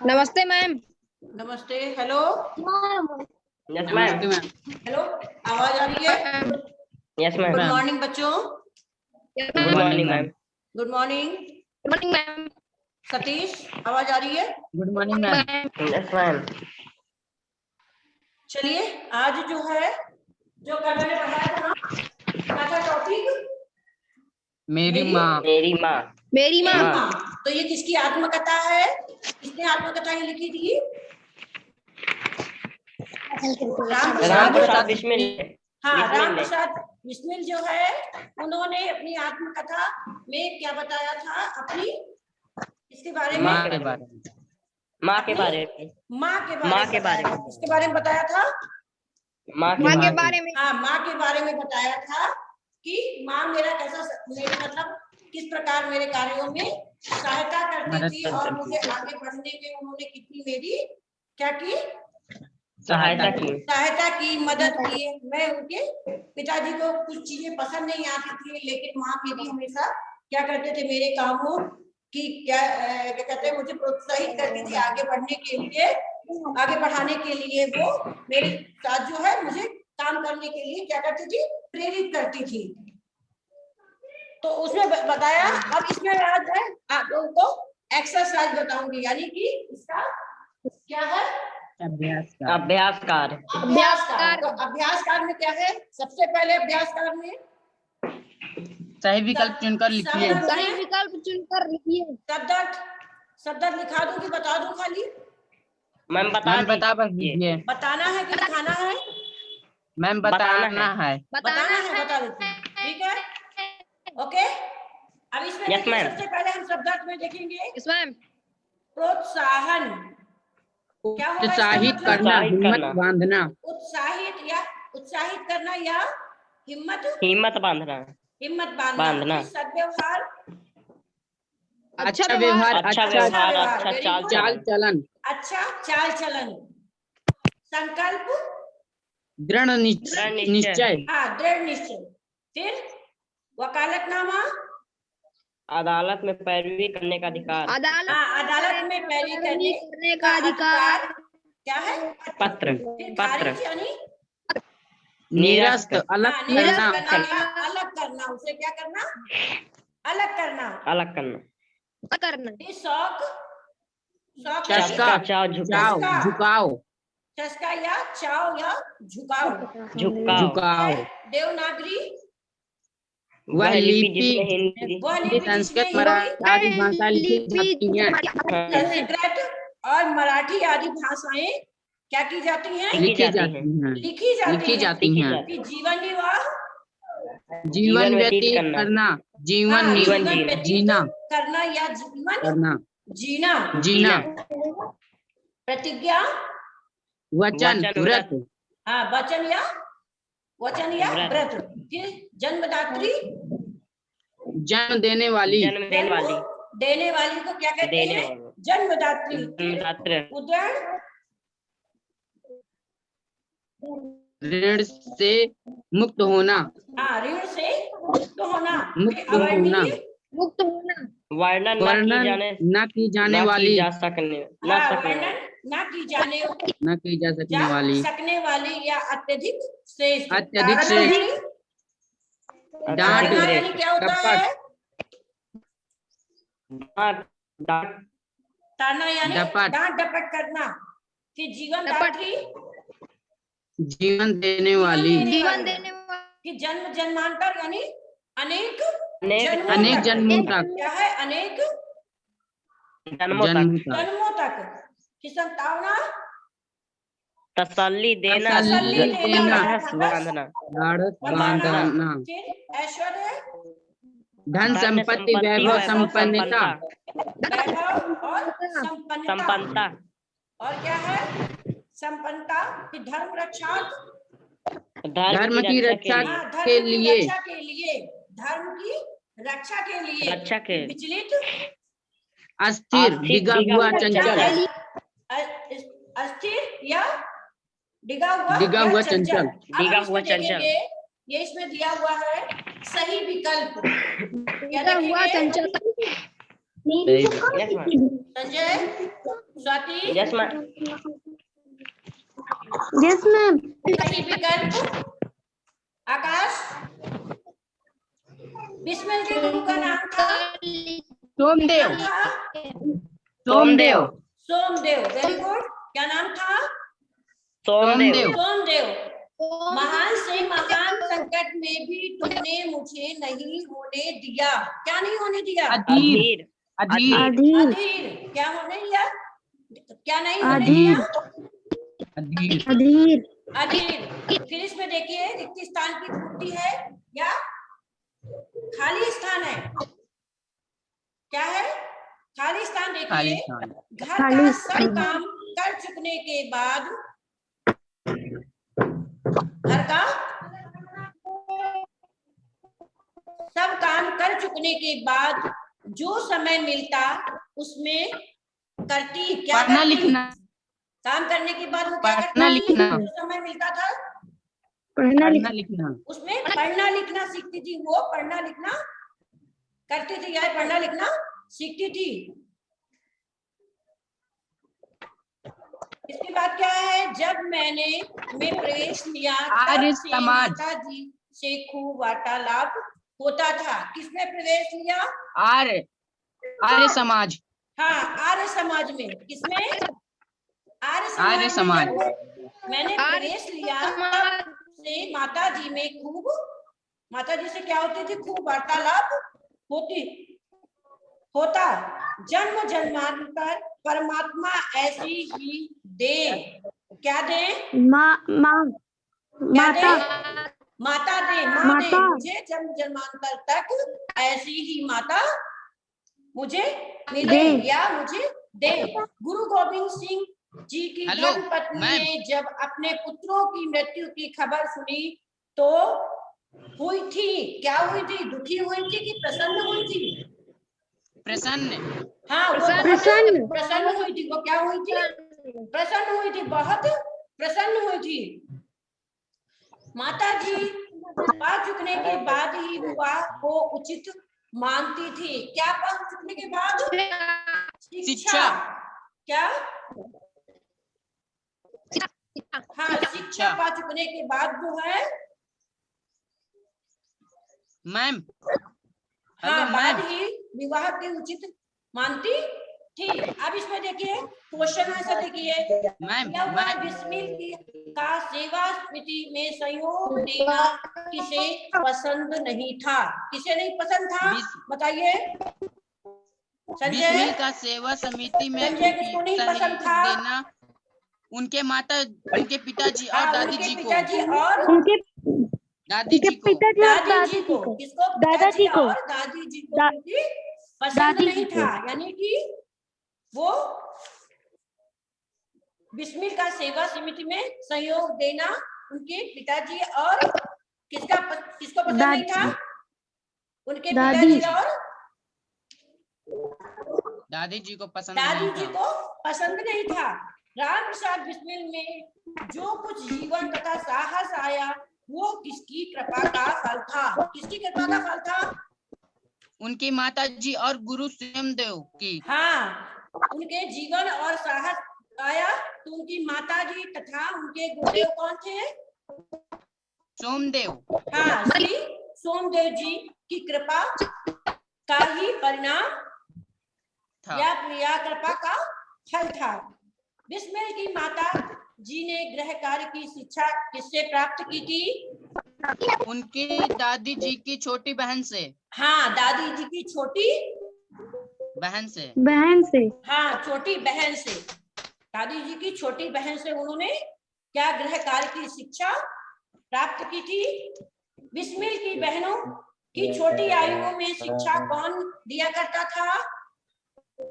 नमस्ते मैम। नमस्ते। Hello. Yes ma'am. Hello, आवाज आ रही है? Yes ma'am. गुड मॉर्निंग बच्चों। Good morning ma'am. Good morning. Good morning ma'am. Satish, आवाज आ रही है? Good morning ma'am. Yes ma'am. चलिए, आज जो है जो कल मैंने बताया था ना, क्या था टॉपिक? मेरी माँ। मेरी माँ। मेरी माँ। तो ये किसकी आत्मकथा है? किसने आत्मकथा ये लिखी थी? राम प्रसाद बिस्मिल। हाँ, राम प्रसाद बिस्मिल जो है, उन्होंने अपनी आत्मकथा में क्या बताया था? अपनी इसके बारे में, माँ के बारे में। माँ के बारे में। माँ के बारे में इसके बारे में बताया था। माँ के बारे में। हाँ, माँ के बारे में बताया था कि माँ मेरा कैसा, मेरे मतलब किस प्रकार मेरे कार्यों में सहायता करती थी और मुझे आगे बढ़ने में उन्होंने कितनी मेरी क्या की? सहायता की, मदद की। मैं उनके पिताजी को कुछ चीजें पसंद नहीं आती थी, लेकिन माँ मेरी हमेशा क्या करते थे, मेरे कामों की क्या कहते हैं, मुझे प्रोत्साहित करती थी आगे बढ़ने के लिए, आगे बढ़ाने के लिए। वो मेरे साथ जो है मुझे काम करने के लिए क्या करती थी? प्रेरित करती थी। तो उसमें बताया। अब इसमें आज है आप लोगों को एक्सरसाइज बताऊंगी, यानी कि इसका क्या है? अभ्यासकार। तो अभ्यासकार में क्या है? सबसे पहले अभ्यासकार में सही विकल्प चुनकर लिखिए। सही विकल्प चुनकर लिखिए। शब्द लिखा दूं कि बता दूं खाली? मैम बता बस दीजिए। बताना है कि लिखाना है? मैम बताना है। बता देती हूँ। ठीक है, ओके। अब इसमें देखिए, सबसे पहले हम शब्दार्थ में देखेंगे प्रोत्साहन। क्या होगा इसका उत्साहित मतलब? करना, हिम्मत बांधना। उत्साहित करना या हिम्मत बांधना। सद्व्यवहार, अच्छा व्यवहार, अच्छा चाल चलन, अच्छा चाल चलन, संकल्प, दृढ़ निश्चय, दृढ़ निश्चय। फिर वकालतनामा, अदालत में पैरवी करने का अधिकार। अदालत में पैरवी करने का अधिकार क्या है? पत्र। खारिज यानी निरस्त, अलग करना, उसे क्या करना? अलग करना। शौक, चस्का, झुकाव, चस्का या चाव या झुकाव। देवनागरी, वह लिपि हिंदी, संस्कृत, मराठी आदि भाषा लिखी जाती हैं। संस्कृत और मराठी आदि भाषाएं क्या की जाती हैं? लिखी जाती हैं। जीवन व्यतीत करना, जीवन जीना करना या जीना। प्रतिज्ञा, वचन, व्रत, वचन या व्रत। फिर जन्मदात्री, जन्म देने वाली, देने वाली को क्या कहते हैं? जन्मदात्री। उदरण, ऋण से मुक्त होना, ऋण से मुक्त होना। वर्णन न की जाने वाली, वर्णन न की जा सकने वाली या अत्यधिक श्रेष्ठ। डांट, यानी क्या होता है? ताना यानी डांट डपट करना। फिर जीवनदात्री, जीवन देने वाली। कि जन्म जन्मांतर यानी अनेक जन्मों तक। क्या है? अनेक जन्मों तक। कि संतावना, तसल्ली देना, बांधना। ऐश्वर्य, धन संपत्ति, वैभव, संपन्नता, और संपन्नता। और क्या है? संपन्नता। धर्म रक्षार्थ, धर्म की रक्षा हाँ, के धर्म की लिए रक्षा के लिए, धर्म की रक्षा के लिए विचलित अस्थिर डिगा हुआ चंचल अस्थिर या डिगा हुआ डिगा या हुआ चंचल। चंचल। अब हम इसमें देखेंगे, ये इसमें दिया हुआ है सही विकल्प। क्या डिगा हुआ देखेंगे? चंचल। Sanjay, Swati, yes ma'am. सही विकल्प आकाश। बिस्मिल के गुरु का नाम था सोमदेव। नाम था सोमदेव। सोमदेव। Very good. क्या नाम था? सोमदेव। सोमदेव। महान से महान संकट में भी तुमने मुझे नहीं होने दिया। क्या नहीं होने दिया? अधीर। अधीर। अधीर। क्या होने दिया? क्या नहीं होने दिया? अधीर। अधीर। अधीर। फिर इसमें देखिए, रिक्त स्थान की पूर्ति है या खाली स्थान है? क्या है? खाली स्थान। खाली देखिए, स्थान। घर का सब काम कर चुकने के बाद, घर का सब काम कर चुकने के बाद जो समय मिलता उसमें करती। क्या पढ़ना करती? लिखना। काम करने के बाद वो क्या पढ़ना करती थी? लिखना। जो समय मिलता था पढ़ना लिखना। उसमें पढ़ना लिखना सीखती थी। वो पढ़ना लिखना करती थी या पढ़ना लिखना सीखती थी। इसके बाद क्या है? जब मैंने प्रवेश लिया आर्य तब से समाज। माता जी से खूब वार्तालाप होता था। किसने प्रवेश लिया? आर्य समाज। हाँ, आर्य समाज में। किसमें? आर्य आर्य समाज में। समाज। जब मैंने प्रवेश लिया तब से माता जी में खूब, माता जी से क्या होती थी? खूब वार्तालाप होता। जन्म जन्मांतर परमात्मा ऐसी ही दे। क्या दे? माता। माता दे। माँ दे मुझे जन्म जन्मांतर तक ऐसी ही माता मुझे मिले या मुझे दे। गुरु गोविंद सिंह जी की धर्म पत्नी ने जब अपने पुत्रों की मृत्यु की खबर सुनी तो हुई थी, क्या हुई थी? दुखी हुई थी कि प्रसन्न हुई थी? प्रसन्न। हाँ, वो बहुत प्रसन्न हुई थी। वो क्या हुई थी? प्रसन्न हुई थी। बहुत प्रसन्न हुई थी। माता जी पा चुकने के बाद ही विवाह को उचित मानती थी। क्या पा चुकने के बाद? शिक्षा। क्या? हाँ, शिक्षा पा चुकने के बाद जो है मैम। हाँ, बाद ही विवाह के उचित मानती थी। अब इसमें देखिए, क्वेश्चन ऐसा देखिए, बिस्मिल का सेवा समिति में सहयोग देना किसे पसंद नहीं था? किसे नहीं पसंद था? बताइए संजय। बिस्मिल का सेवा समिति में संजय किसको नहीं पसंद था? देना उनके पिताजी और दादी जी को। उनके दादी जी को। दादी जी को। किसको? पिताजी और दादी जी को पसंद नहीं था। यानी कि वो बिस्मिल का सेवा समिति में सहयोग देना उनके पिताजी और किसको पसंद नहीं था? उनके पिताजी और दादी जी को पसंद नहीं था। राम प्रसाद बिस्मिल में जो कुछ जीवन तथा साहस आया वो किसकी कृपा का फल था? किसकी कृपा का फल था? उनकी माता जी और गुरु सोमदेव की। हाँ, उनके जीवन और साहस आया तो उनकी माता जी तथा उनके गुरुदेव कौन थे? सोमदेव। हाँ, श्री सोमदेव जी की कृपा का ही परिणाम था या कृपा का फल था। बिस्मिल की माता जी ने गृह कार्य की शिक्षा किससे प्राप्त की थी? उनकी दादी जी की छोटी बहन से। हाँ, दादी जी की छोटी बहन से। हाँ, छोटी बहन से। दादी जी की छोटी बहन से उन्होंने क्या गृह कार्य की शिक्षा प्राप्त की थी? बिस्मिल की बहनों की छोटी आयु में शिक्षा कौन दिया करता था?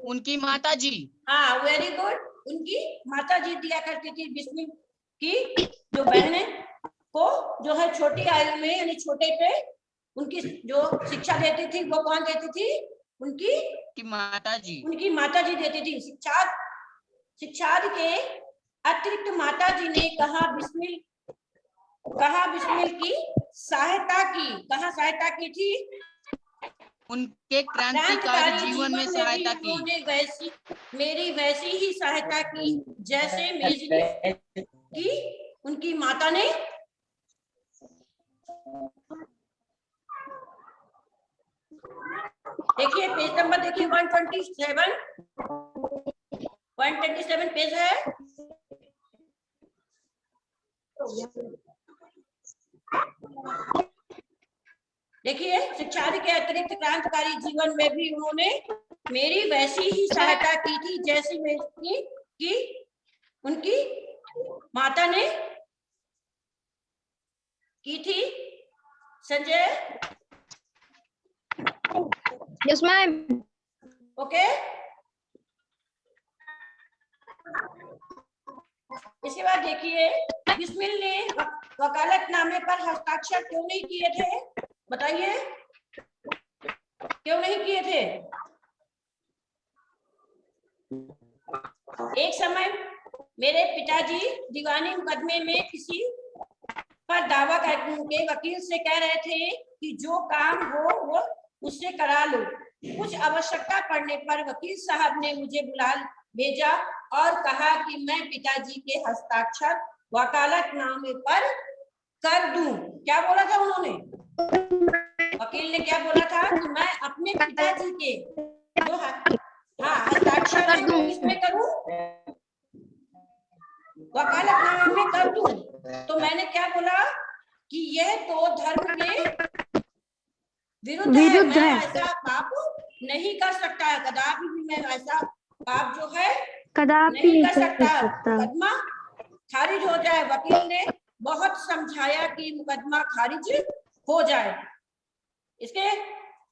उनकी माता जी। हाँ, वेरी गुड। उनकी माता जी दिया करती थी। बिस्मिल की जो बहन है को जो है छोटी आयु में यानी छोटे पे उनकी जो शिक्षा देती थी वो कौन देती थी? उनकी माता जी। उनकी माता जी देती थी। शिक्षा के अतिरिक्त माता जी ने कहा बिस्मिल की सहायता की। कहाँ सहायता की थी? उनके क्रांतिकारी जीवन में सहायता की। उन्होंने मेरी वैसी ही सहायता की जैसे मेरी की उनकी माता ने। देखिए पेज नंबर देखिए 127 पेज है। देखिए शिक्षा के अतिरिक्त क्रांतिकारी जीवन में भी उन्होंने मेरी वैसी ही सहायता की थी जैसी मेरी की उनकी माता ने की थी। संजय? Yes ma'am. ओके। इसके बाद देखिए बिस्मिल ने वकालतनामे पर हस्ताक्षर क्यों नहीं किए थे? बताइए क्यों नहीं किए थे? एक समय मेरे पिताजी दीवानी मुकदमे में किसी पर दावा करके वकील से कह रहे थे कि जो काम हो वो उससे करा लो। कुछ आवश्यकता पड़ने पर वकील साहब ने मुझे बुला भेजा और कहा कि मैं पिताजी के हस्ताक्षर वकालतनामे पर कर दूं। क्या बोला था उन्होंने? वकील ने क्या बोला था कि मैं अपने पिताजी के जो हस्ताक्षर है वो किसमें करूं? वकालतनामे में कर दूं। तो मैंने क्या बोला कि यह तो धर्म के विरुद्ध है। मैं ऐसा पाप नहीं कर सकता। कदापि भी मैं ऐसा पाप जो है नहीं कर सकता। मुकदमा खारिज हो जाए। वकील ने बहुत समझाया कि मुकदमा खारिज हो जाए। इसके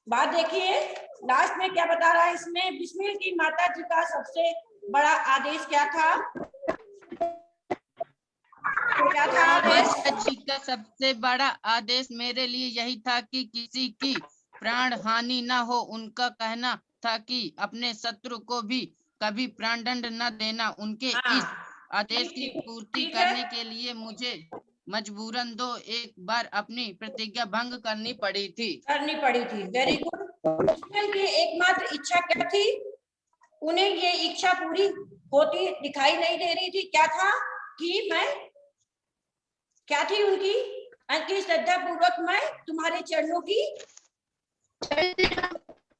बाद देखिए लास्ट में क्या बता रहा है इसमें। बिस्मिल की माता जी का सबसे बड़ा आदेश क्या था? क्या था आदेश? जी का सबसे बड़ा आदेश मेरे लिए यही था कि किसी की प्राण हानि न हो। उनका कहना था कि अपने शत्रु को भी कभी प्राणदंड न देना। उनके इस आदेश की पूर्ति करने के लिए मुझे मजबूरन एक बार अपनी प्रतिज्ञा भंग करनी पड़ी थी। Very good. बिस्मिल की एकमात्र इच्छा क्या थी? उन्हें ये इच्छा पूरी होती दिखाई नहीं दे रही थी। क्या था कि मैं क्या थी उनकी श्रद्धा पूर्वक मैं तुम्हारे चरणों की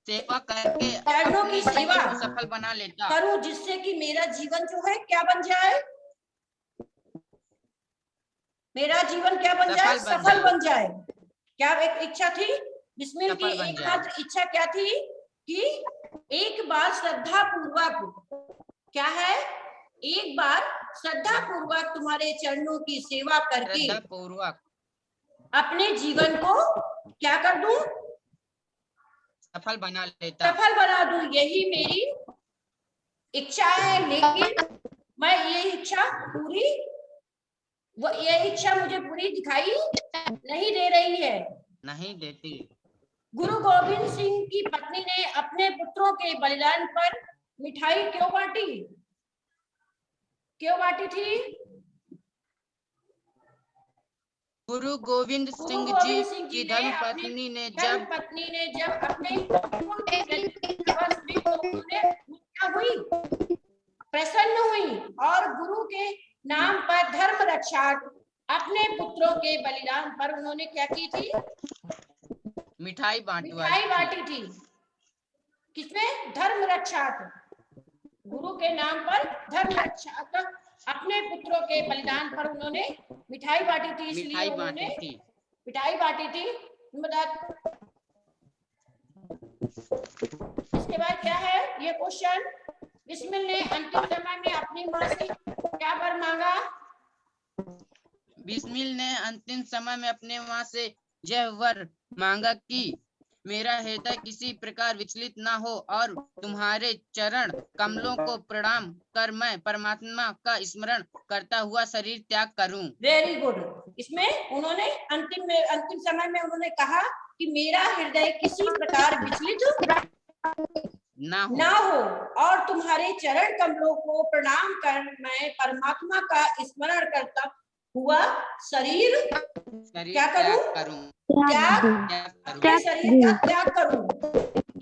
सेवा करके चरणों की सेवा सफल बना लेता करूं जिससे कि मेरा जीवन जो है क्या बन जाए? मेरा जीवन क्या बन जाए? सफल बन जाए। क्या एक इच्छा थी? बिस्मिल की एकमात्र इच्छा क्या थी कि एक बार श्रद्धा पूर्वक क्या है? एक बार श्रद्धा पूर्वक तुम्हारे चरणों की सेवा करके अपने जीवन को क्या कर दूं? सफल बना लेता। सफल बना दूं। यही मेरी इच्छा है। लेकिन मैं ये इच्छा मुझे पूरी दिखाई नहीं दे रही है। नहीं देती। गुरु गोविंद सिंह की पत्नी ने अपने पुत्रों के बलिदान पर मिठाई क्यों बांटी थी? गुरु गोविंद सिंह जी की धर्मपत्नी ने जब अपने प्रसन्न हुई और गुरु के नाम पर धर्म रक्षा अपने पुत्रों के बलिदान पर उन्होंने क्या की थी? मिठाई बांटी थी। किसमें? धर्म रक्षा। गुरु के नाम पर धर्म रक्षा अपने पुत्रों के बलिदान पर उन्होंने मिठाई बांटी थी। इसलिए उन्होंने मिठाई बांटी थी। इसके बाद क्या है ये क्वेश्चन? बिस्मिल ने अंतिम समय में अपनी माँ से क्या वर मांगा? बिस्मिल ने अंतिम समय में अपने माँ से यह वर मांगा कि मेरा हृदय किसी प्रकार विचलित ना हो और तुम्हारे चरण कमलों को प्रणाम कर मैं परमात्मा का स्मरण करता हुआ शरीर त्याग करूं। Very good. इसमें उन्होंने अंतिम समय में उन्होंने कहा कि मेरा हृदय किसी प्रकार विचलित ना हो और तुम्हारे चरण कमलों को प्रणाम कर मैं परमात्मा का स्मरण करता हुआ शरीर क्या करूं? अपने शरीर का त्याग करूं।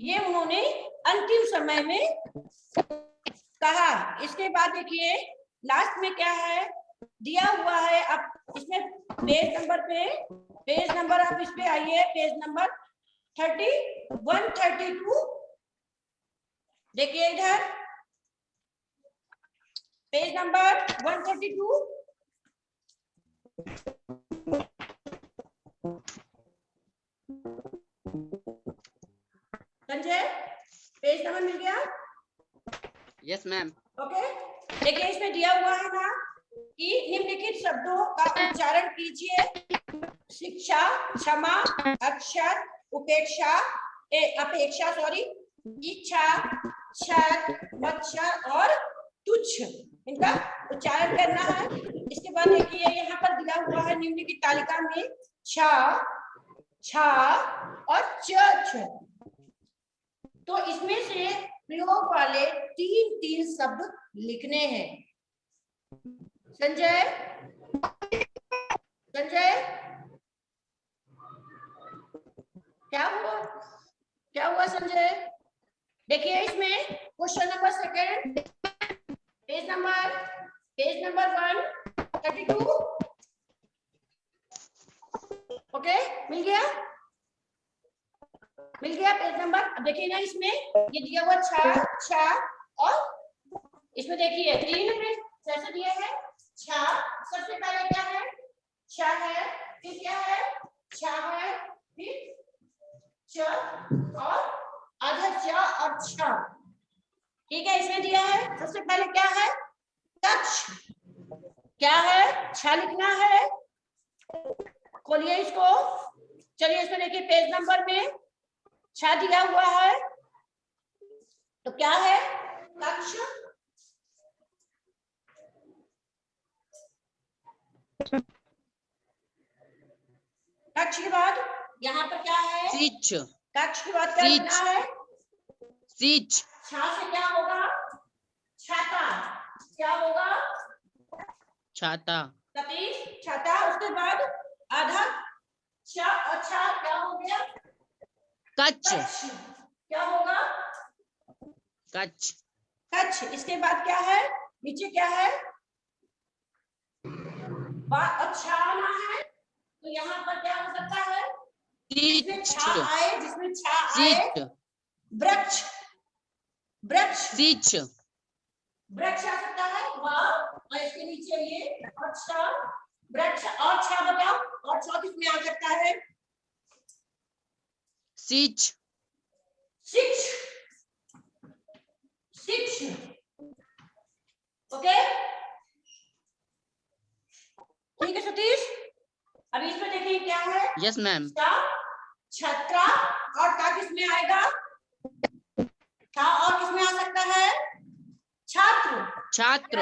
ये उन्होंने अंतिम समय में कहा। इसके बाद देखिए लास्ट में क्या है दिया हुआ है। अब इसमें पेज नंबर आप इस पे आइए, पेज नंबर 132 देखिए इधर, page number 132। Sanjay page number मिल गया? Yes ma'am. ओके, देखिए इसमें दिया हुआ है ना कि निम्नलिखित शब्दों का उच्चारण कीजिए। शिक्षा, क्षमा, अक्षर, उपेक्षा, अपेक्षा सॉरी, इच्छा, छत, मच्छर और तुच्छ, इनका उच्चारण करना है। इसके बाद देखिए यहाँ पर दिया हुआ है निम्नलिखित तालिका में छ, छा और च। तो इसमें से प्रयोग वाले 3 शब्द लिखने हैं। संजय क्या हुआ संजय? देखिए इसमें question number 2 page number 132। Okay, मिल गया पेज नंबर। अब देखिए ना इसमें ये दिया हुआ छा और इसमें देखिए 3 में कैसे दिए हैं। छा सबसे पहले क्या है? छा है, फिर क्या है? छा है, फिर च और आधा च और छ। ठीक है, इसमें दिया है सबसे पहले क्या है? टच। क्या है? छा लिखना है। खोलिए इसको। चलिए इसमें देखिए पेज नंबर में छा दिया हुआ है तो क्या है? कक्ष। कक्ष के बाद यहाँ पर क्या है? सीच। कक्ष के बाद क्या लिखना है? सीच। छा से क्या होगा? छाता। क्या होगा? छाता। सतीश छाता। उसके बाद आधा छ और छा क्या हो गया? कच्छ। क्या होगा? कच्छ। कच्छ। इसके बाद क्या है? नीचे क्या है? अच्छा आना है तो यहाँ पर क्या हो सकता है? जिसमें छा आए वृक्ष। सीच। वृक्ष आ सकता है और इसके नीचे ये अच्छा वृक्ष और छा बताओ। और छा किसमें आ सकता है? सीच। शिक्ष। ओके, ठीक है सतीश। अभी इसमें देखिए क्या है? Yes ma'am. छत्रा और ता किसमें आएगा? था और किसमें आ सकता है? छात्र।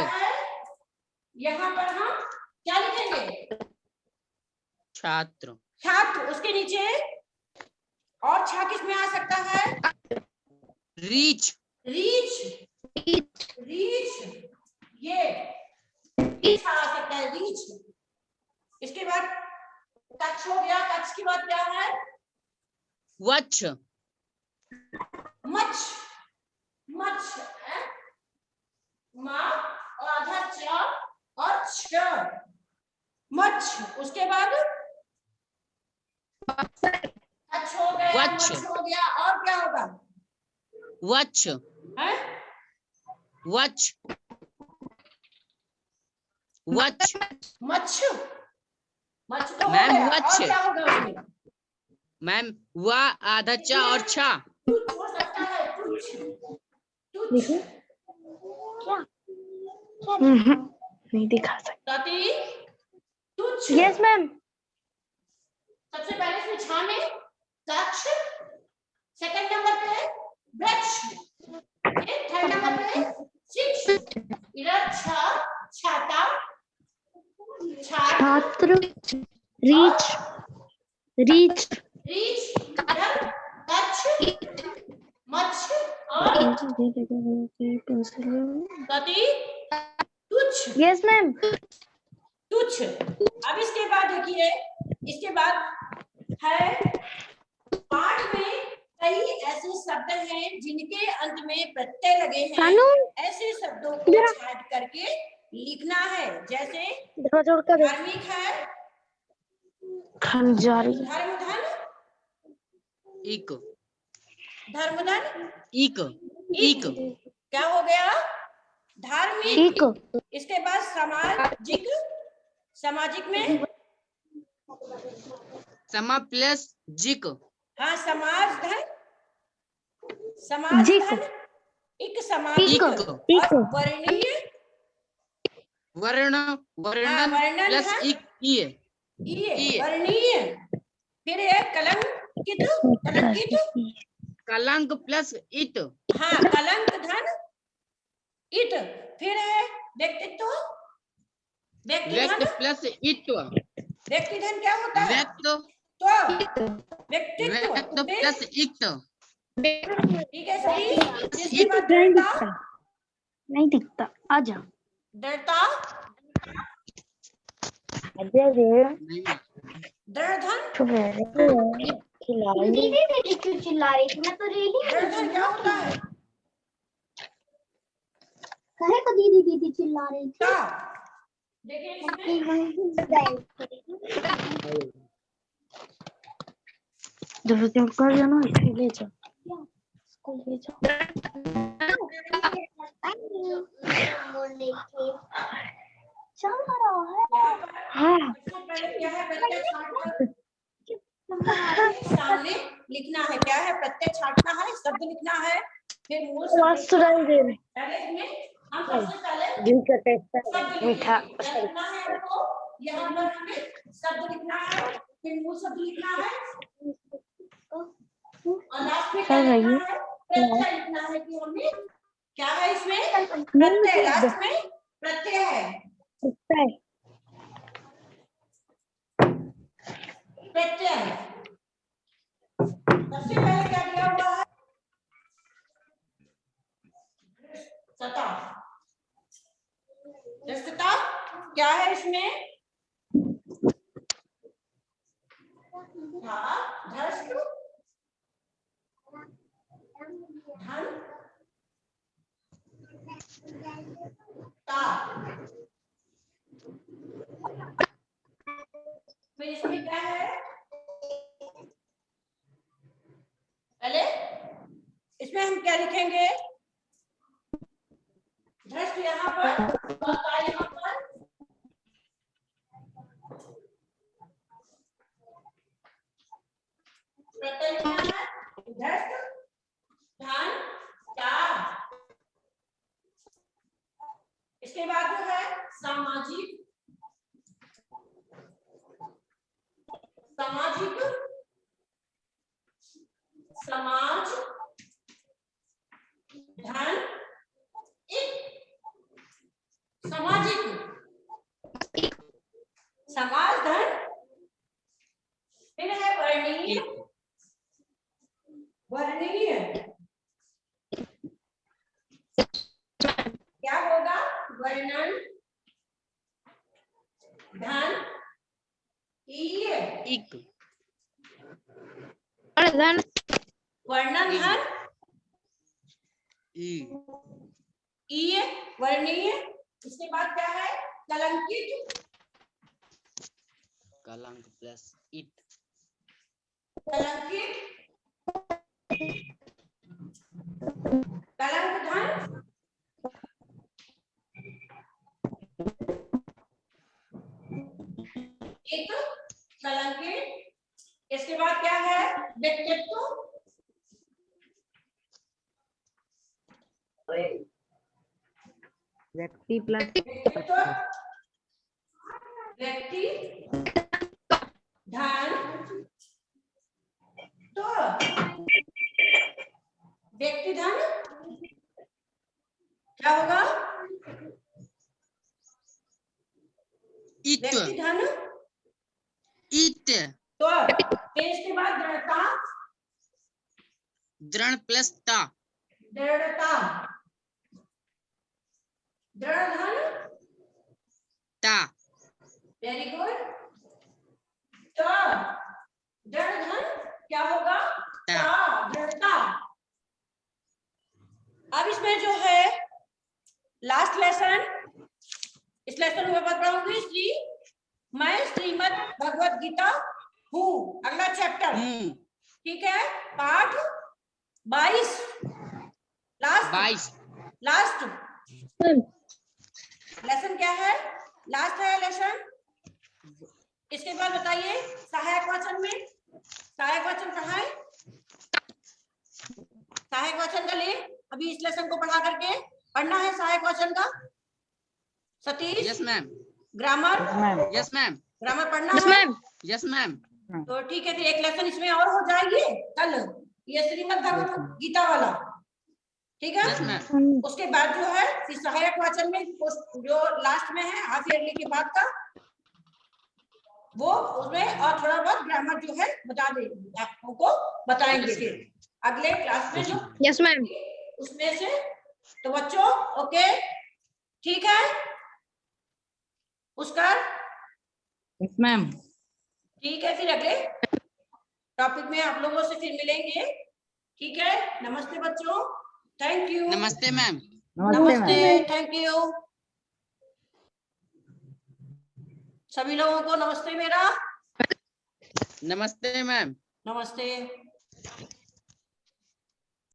यहाँ पर हम क्या लिखेंगे? छात्र। उसके नीचे और छा किसमें आ सकता है? रीच। ये रीच आ सकता है, रीच। इसके बाद कच्छ हो गया। कच्छ के बाद क्या है? वच्छ। मच्छ है माँ और आधा च और छ मच्छ। उसके बाद कच्छ हो गया, मच्छ हो गया और क्या होगा? वच्छ। है वच्छ। मच्छ तो मैम हो गया। वच्छ। और क्या होगा उसमें? मैम व आधा च और छा। हो सकता है तुच्छ। नहीं दिखा सकता। तुच्छ। Yes ma'am. सबसे पहले इसमें छा में कक्ष सेकंड नंबर पे वृक्ष, थर्ड नंबर पे शिक्ष, इधर छाता, छात्र, रीच, रीच, इधर कच्छ, मच्छ और गति, तुच्छ। Yes ma'am. तुच्छ। अब इसके बाद देखिए, इसके बाद है पाठ में कई ऐसे शब्द हैं जिनके अंत में प्रत्यय लगे हैं। ऐसे शब्दों को छाट करके लिखना है। जैसे धार्मिक है, धर्मधन, इक, धर्मधन, इक, इक, क्या हो गया? धार्मिक। इसके बाद सामाजिक, सामाजिक में समा प्लस जिक, हाँ समाज धन, समाज धन, एक सामाजिक और वर्णीय, वर्ण, वर्णन प्लस इक, इये, वर्णीय। फिर है कलंकित, कलंकित, कलंक प्लस इत, हाँ कलंक धन इत। फिर है व्यक्तित्व, व्यक्त प्लस इत्व, व्यक्ति धन क्या होता है? व्यक्त, तो व्यक्तित्व व्यक्त प्लस इक्त, ठीक है सही। इसके बाद दृढ़ता, नहीं दिखता, आजा। दृढ़ता, दृढ़धन, चिल्ला रही थी मैं तो रेडी। दृढ़धन क्या होता है? कहे को दीदी दीदी चिल्ला रही थी। देखिए जब कर जाना इसे ले जाओ, स्कूल ले जाओ। चल रहा है। हाँ। क्या है? प्रत्यय छाटकर सामने लिखना है। क्या है? प्रत्यय छाटना है, शब्द लिखना है। फिर मूल शब्द पहले इसमें हम सबसे पहले मीठा लिखना है हमको। यहाँ पर हमें शब्द लिखना है, फिर मूल शब्द लिखना है और लास्ट में क्या लिखना है? प्रत्यय लिखना है कि हमने क्या है इसमें? प्रत्यय। लास्ट में प्रत्यय है, प्रत्यय है। सबसे पहले क्या दिया हुआ है? सता। दृष्टता क्या है इसमें? धृष्ट, धन, ता। फिर इसमें क्या है? पहले इसमें हम क्या लिखेंगे? धृष्ट यहाँ पर और ता यहाँ पर। प्रत्यय लिखना है धृष्ट, धन, ता। इसके बाद जो है सामाजिक, सामाजिक, समाज, धन, एक, सामाजिक, समाज धन। फिर है वर्णीय, वर्णीय क्या होगा? वर्णन, धन, इक, धन, वर्णन धन, ई, वर्णीय। इसके बाद क्या है? कलंकित, कलंक प्लस इत, कलंकित, कलंक धन, एक, कलंकित। इसके बाद क्या है? व्यक्तित्व, व्यक्ति प्लस व्यक्ति, धन, तो व्यक्ति धन क्या होगा? इत, व्यक्ति धन इत, तो फिर इसके बाद दृढ़ता, दृढ़ प्लस ता, दृढ़ता, दृढ़ धन ता, वेरी गुड। तो दृढ़ धन क्या होगा? ता। दृढ़ता। अब इसमें जो है लास्ट लेसन, इस लेसन में बताऊंगी श्री, मैं श्रीमद् भगवत गीता हूँ, अगला चैप्टर, ठीक है, पाठ 22, लास्ट 22, लेसन क्या है? लास्ट है लेसन। इसके बाद बताइए सहायक वाचन में, सहायक वाचन कहाँ है? सहायक वाचन का ले, अभी इस लेसन को पढ़ा करके पढ़ना है सहायक वाचन का। Satish, yes ma'am, grammar, yes ma'am, grammar पढ़ना है। Yes ma'am. तो ठीक है, फिर एक लेसन इसमें और हो जाएगी कल, ये श्रीमद् भगवत गीता वाला, ठीक है। यस मैम, उसके बाद जो है फिर सहायक वाचन में जो लास्ट में है हाफ ईयरली के बाद का, वो उसमें और थोड़ा बहुत ग्रामर जो है बता देंगे, आपको बताएंगे फिर अगले क्लास में जो यस मैम। उसमें से। तो बच्चों ओके, ठीक है, उसका यस मैम। ठीक है, फिर अगले टॉपिक में आप लोगों से फिर मिलेंगे, ठीक है। नमस्ते बच्चों, थैंक यू। नमस्ते मैम, नमस्ते, थैंक यू सभी लोगों को, नमस्ते मेरा, नमस्ते मैम। नमस्ते।